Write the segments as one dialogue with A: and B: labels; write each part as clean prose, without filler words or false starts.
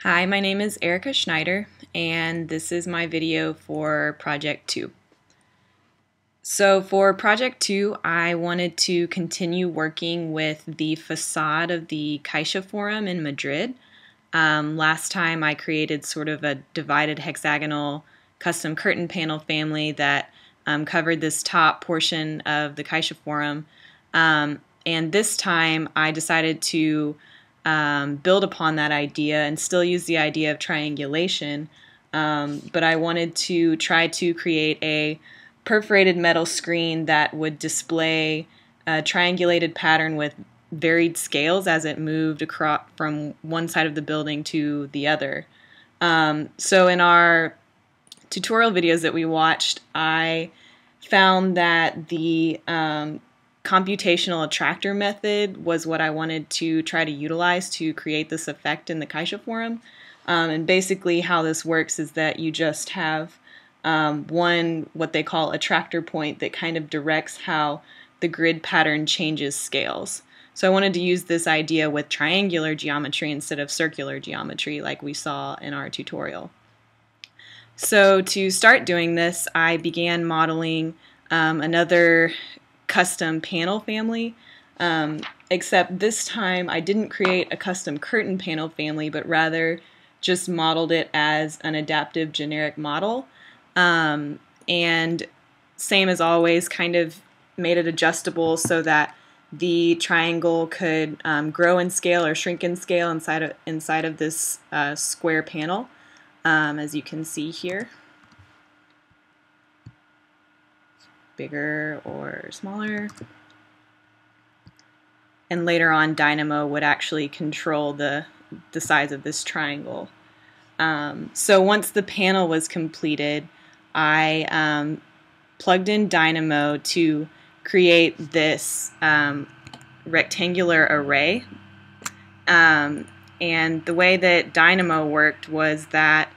A: Hi, my name is Erica Schneider, and this is my video for Project 2. So for Project 2, I wanted to continue working with the facade of the Caixa Forum in Madrid. Last time I created sort of a divided hexagonal custom curtain panel family that covered this top portion of the Caixa Forum. And this time I decided to build upon that idea and still use the idea of triangulation, but I wanted to try to create a perforated metal screen that would display a triangulated pattern with varied scales as it moved across from one side of the building to the other. So in our tutorial videos that we watched, I found that the computational attractor method was what I wanted to try to utilize to create this effect in the Caixa Forum. And basically how this works is that you just have what they call attractor point that kind of directs how the grid pattern changes scales. So I wanted to use this idea with triangular geometry instead of circular geometry like we saw in our tutorial. So to start doing this, I began modeling another custom panel family, except this time I didn't create a custom curtain panel family, but rather just modeled it as an adaptive generic model. And same as always, kind of made it adjustable so that the triangle could grow in scale or shrink in scale inside of this square panel, as you can see here. Bigger or smaller. And later on, Dynamo would actually control the size of this triangle. So once the panel was completed, I plugged in Dynamo to create this rectangular array. And the way that Dynamo worked was that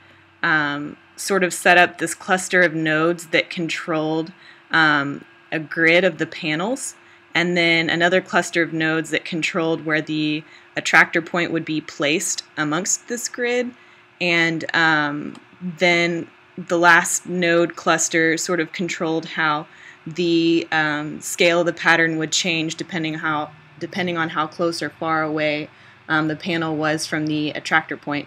A: sort of set up this cluster of nodes that controlled a grid of the panels, and then another cluster of nodes that controlled where the attractor point would be placed amongst this grid, and then the last node cluster sort of controlled how the scale of the pattern would change depending on how close or far away the panel was from the attractor point.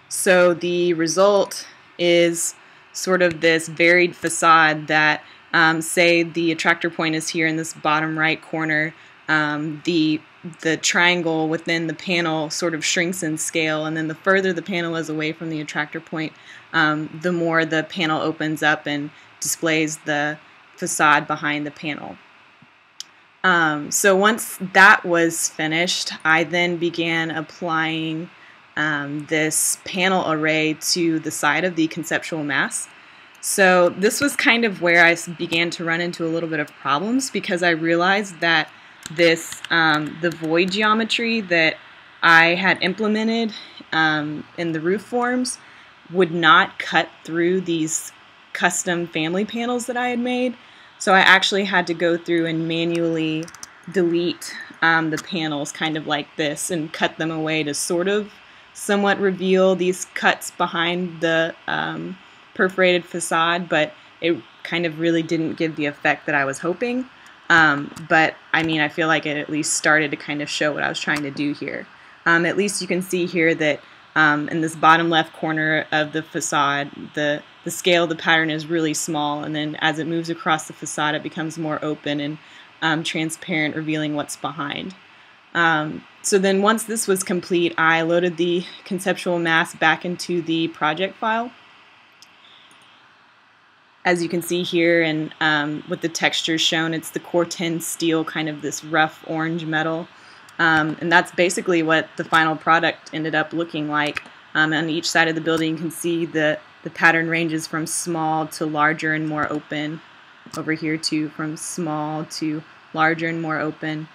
A: So the result is sort of this varied facade that, say the attractor point is here in this bottom right corner, the triangle within the panel sort of shrinks in scale, and then the further the panel is away from the attractor point, the more the panel opens up and displays the facade behind the panel. So once that was finished, I then began applying this panel array to the side of the conceptual mass. So this was kind of where I began to run into a little bit of problems, because I realized that this the void geometry that I had implemented in the roof forms would not cut through these custom family panels that I had made. So I actually had to go through and manually delete the panels kind of like this and cut them away to sort of somewhat reveal these cuts behind the perforated facade, but it kind of really didn't give the effect that I was hoping. But I mean, I feel like it at least started to kind of show what I was trying to do here. At least you can see here that in this bottom left corner of the facade, the scale of the pattern is really small, and then as it moves across the facade it becomes more open and transparent, revealing what's behind. So then once this was complete, I loaded the conceptual mass back into the project file. As you can see here, and with the textures shown, it's the Core 10 steel, kind of this rough orange metal. And that's basically what the final product ended up looking like. On each side of the building you can see the pattern ranges from small to larger and more open. Over here too, from small to larger and more open.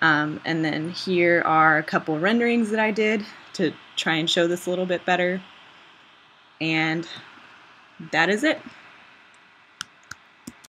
A: And then here are a couple renderings that I did to try and show this a little bit better. And that is it.